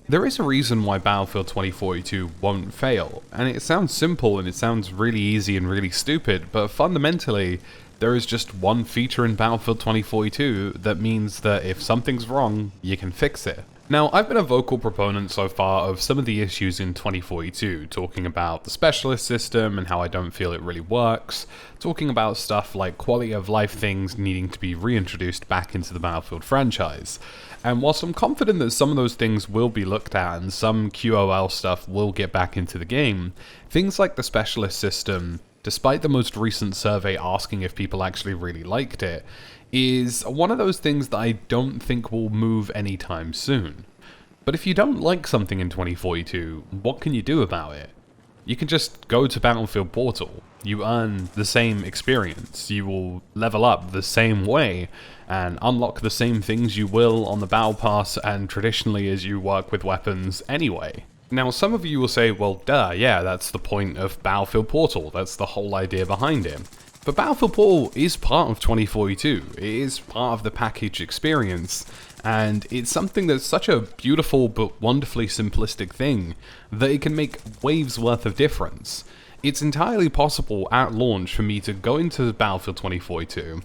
There is a reason why Battlefield 2042 won't fail, and it sounds simple and it sounds really easy and really stupid, but fundamentally, there is just one feature in Battlefield 2042 that means that if something's wrong, you can fix it. Now, I've been a vocal proponent so far of some of the issues in 2042, talking about the specialist system and how I don't feel it really works, talking about stuff like quality of life things needing to be reintroduced back into the Battlefield franchise. And whilst I'm confident that some of those things will be looked at and some QOL stuff will get back into the game, things like the specialist system, despite the most recent survey asking if people actually really liked it, is one of those things that I don't think will move anytime soon. But if you don't like something in 2042, what can you do about it? You can just go to Battlefield Portal. You earn the same experience. You will level up the same way and unlock the same things you will on the Battle Pass and traditionally as you work with weapons anyway. Now, some of you will say, well, duh, yeah, that's the point of Battlefield Portal. That's the whole idea behind it. But Battlefield Portal is part of 2042. It is part of the package experience, and it's something that's such a beautiful but wonderfully simplistic thing that it can make waves worth of difference. It's entirely possible at launch for me to go into Battlefield 2042,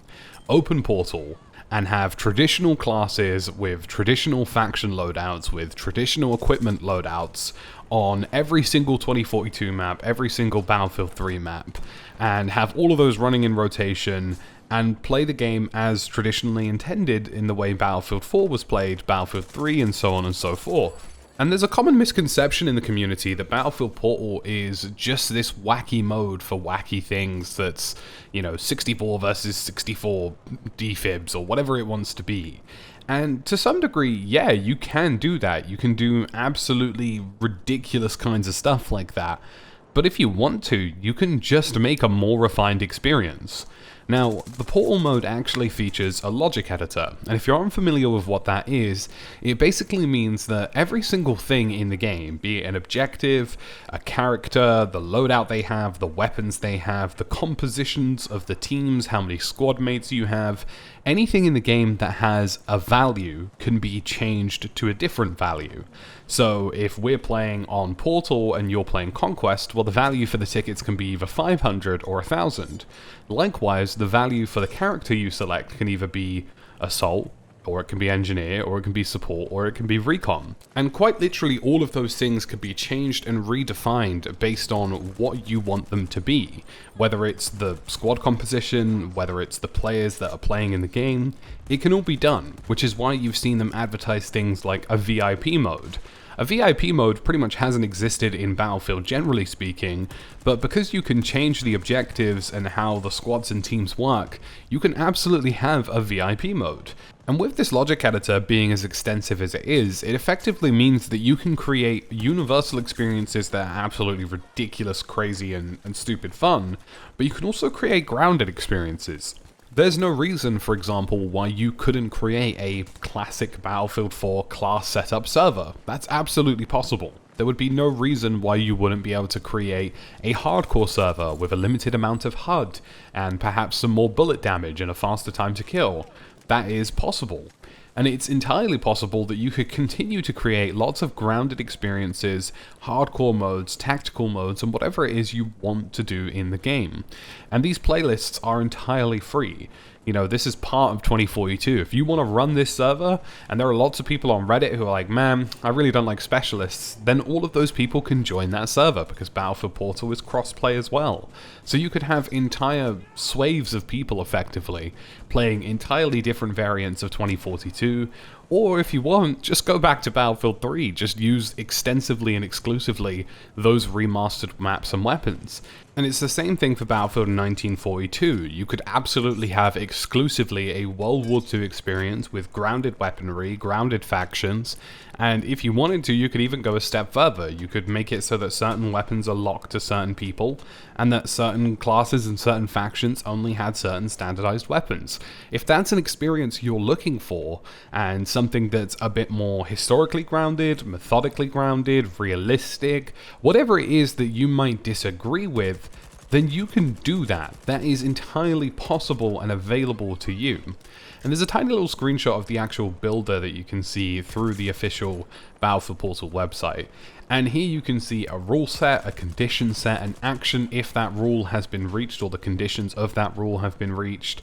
open Portal, and have traditional classes with traditional faction loadouts, with traditional equipment loadouts on every single 2042 map, every single Battlefield 3 map, and have all of those running in rotation and play the game as traditionally intended in the way Battlefield 4 was played, Battlefield 3, and so on and so forth. And there's a common misconception in the community that Battlefield Portal is just this wacky mode for wacky things that's, 64 versus 64 defibs or whatever it wants to be. And to some degree, yeah, you can do that. You can do absolutely ridiculous kinds of stuff like that. But if you want to, you can just make a more refined experience. Now, the Portal mode actually features a logic editor, and if you're unfamiliar with what that is, it basically means that every single thing in the game, be it an objective, a character, the loadout they have, the weapons they have, the compositions of the teams, how many squad mates you have, anything in the game that has a value can be changed to a different value. So if we're playing on Portal and you're playing Conquest, well, the value for the tickets can be either 500 or 1,000. Likewise, the value for the character you select can either be Assault, or it can be Engineer, or it can be Support, or it can be Recon. And quite literally all of those things can be changed and redefined based on what you want them to be. Whether it's the squad composition, whether it's the players that are playing in the game, it can all be done, which is why you've seen them advertise things like a VIP mode. A VIP mode pretty much hasn't existed in Battlefield generally speaking, but because you can change the objectives and how the squads and teams work, you can absolutely have a VIP mode. And with this logic editor being as extensive as it is, it effectively means that you can create universal experiences that are absolutely ridiculous, crazy, and stupid fun, but you can also create grounded experiences. There's no reason, for example, why you couldn't create a classic Battlefield 4 class setup server. That's absolutely possible. There would be no reason why you wouldn't be able to create a hardcore server with a limited amount of HUD, and perhaps some more bullet damage and a faster time to kill. That is possible. And it's entirely possible that you could continue to create lots of grounded experiences, hardcore modes, tactical modes, and whatever it is you want to do in the game. And these playlists are entirely free. This is part of 2042. If you want to run this server, and there are lots of people on Reddit who are like, man, I really don't like specialists, then all of those people can join that server because Battlefield Portal is cross-play as well. So you could have entire swaths of people effectively playing entirely different variants of 2042, or if you want, just go back to Battlefield 3, just use extensively and exclusively those remastered maps and weapons. And it's the same thing for Battlefield 1942. You could absolutely have exclusively a World War II experience with grounded weaponry, grounded factions, and if you wanted to, you could even go a step further. You could make it so that certain weapons are locked to certain people, and that certain classes and certain factions only had certain standardized weapons. If that's an experience you're looking for, and something that's a bit more historically grounded, methodically grounded, realistic, whatever it is that you might disagree with, then you can do that. That is entirely possible and available to you. And there's a tiny little screenshot of the actual builder that you can see through the official Battlefield Portal website. And here you can see a rule set, a condition set, an action if that rule has been reached or the conditions of that rule have been reached,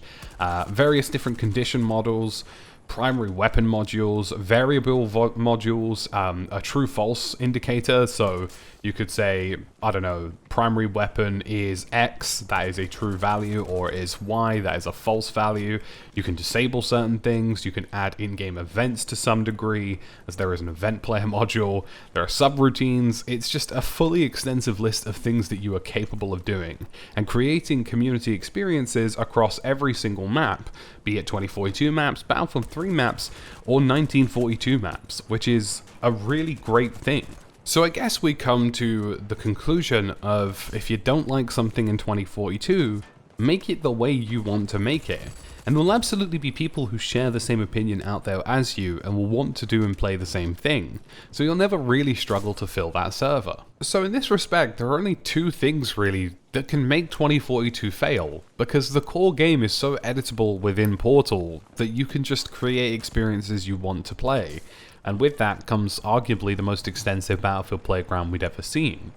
various different condition models, primary weapon modules, variable modules, a true-false indicator, so you could say, I don't know, primary weapon is X, that is a true value, or is Y, that is a false value. You can disable certain things, you can add in-game events to some degree, as there is an event player module, there are subroutines. It's just a fully extensive list of things that you are capable of doing, and creating community experiences across every single map, be it 2042 maps, Battlefield 3 maps, or 1942 maps, which is a really great thing. So I guess we come to the conclusion of, if you don't like something in 2042, make it the way you want to make it. And there will absolutely be people who share the same opinion out there as you and will want to do and play the same thing, so you'll never really struggle to fill that server. So in this respect, there are only two things really that can make 2042 fail, because the core game is so editable within Portal that you can just create experiences you want to play. And with that comes arguably the most extensive Battlefield playground we'd ever seen.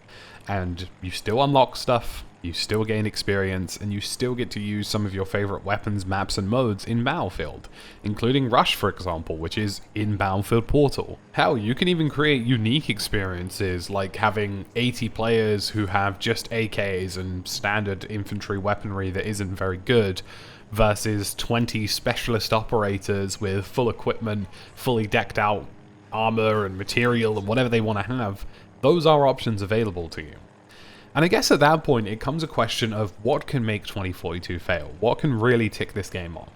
And you still unlock stuff, you still gain experience, and you still get to use some of your favorite weapons, maps, and modes in Battlefield, including Rush, for example, which is in Battlefield Portal. Hell, you can even create unique experiences, like having 80 players who have just AKs and standard infantry weaponry that isn't very good, versus 20 specialist operators with full equipment, fully decked out armor and material and whatever they want to have. Those are options available to you. And I guess at that point it comes a question of what can make 2042 fail? What can really tick this game off?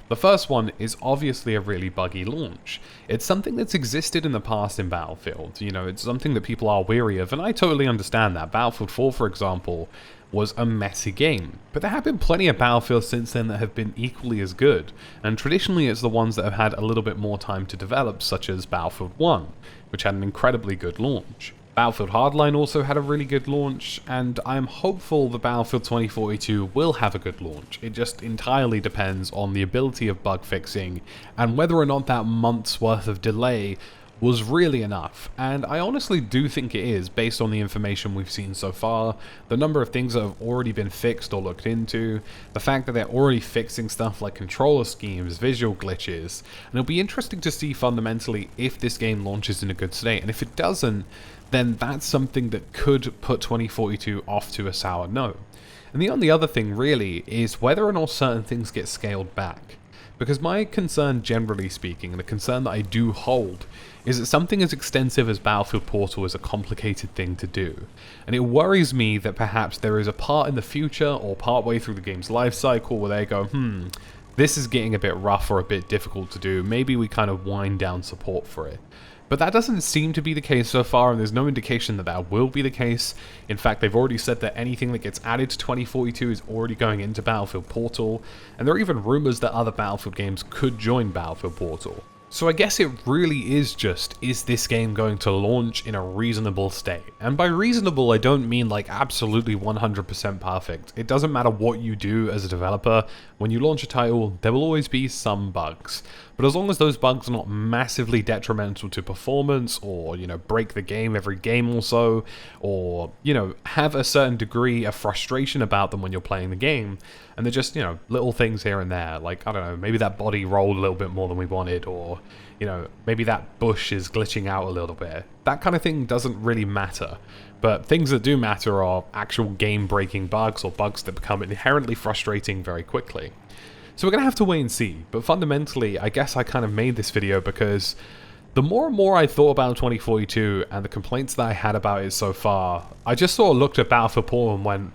The first one is obviously a really buggy launch. It's something that's existed in the past in Battlefield. You know, it's something that people are weary of, and I totally understand that. Battlefield 4, for example, was a messy game. But there have been plenty of Battlefields since then that have been equally as good, and traditionally it's the ones that have had a little bit more time to develop, such as Battlefield 1, which had an incredibly good launch. Battlefield Hardline also had a really good launch, and I'm hopeful that Battlefield 2042 will have a good launch. It just entirely depends on the ability of bug fixing, and whether or not that month's worth of delay was really enough, and I honestly do think it is, based on the information we've seen so far, the number of things that have already been fixed or looked into, the fact that they're already fixing stuff like controller schemes, visual glitches, and it'll be interesting to see fundamentally if this game launches in a good state, and if it doesn't, then that's something that could put 2042 off to a sour note. And the only other thing really is whether or not certain things get scaled back. Because my concern, generally speaking, and the concern that I do hold, is that something as extensive as Battlefield Portal is a complicated thing to do. And it worries me that perhaps there is a part in the future, or partway through the game's life cycle, where they go, this is getting a bit rough or a bit difficult to do, maybe we kind of wind down support for it. But that doesn't seem to be the case so far, and there's no indication that that will be the case. In fact, they've already said that anything that gets added to 2042 is already going into Battlefield Portal, and there are even rumors that other Battlefield games could join Battlefield Portal. So I guess it really is just, is this game going to launch in a reasonable state? And by reasonable, I don't mean like absolutely 100% perfect. It doesn't matter what you do as a developer, when you launch a title, there will always be some bugs. But as long as those bugs are not massively detrimental to performance, or, you know, break the game every game or so, or, you know, have a certain degree of frustration about them when you're playing the game, and they're just, you know, little things here and there, like, I don't know, maybe that body rolled a little bit more than we wanted, or, you know, maybe that bush is glitching out a little bit. That kind of thing doesn't really matter. But things that do matter are actual game-breaking bugs, or bugs that become inherently frustrating very quickly. So we're going to have to wait and see, but fundamentally, I guess I kind of made this video because the more and more I thought about 2042 and the complaints that I had about it so far, I just sort of looked at Battlefield Portal and went,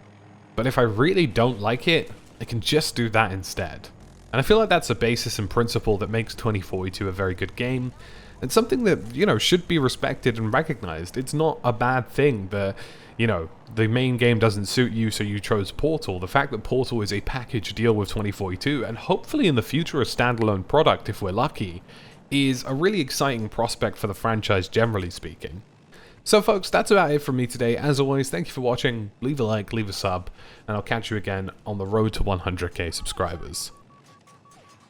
but if I really don't like it, I can just do that instead. And I feel like that's a basis and principle that makes 2042 a very good game, and something that, you know, should be respected and recognized. It's not a bad thing that, you know, the main game doesn't suit you, so you chose Portal. The fact that Portal is a package deal with 2042, and hopefully in the future a standalone product if we're lucky, is a really exciting prospect for the franchise generally speaking. So folks, that's about it from me today. As always, thank you for watching, leave a like, leave a sub, and I'll catch you again on the road to 100k subscribers.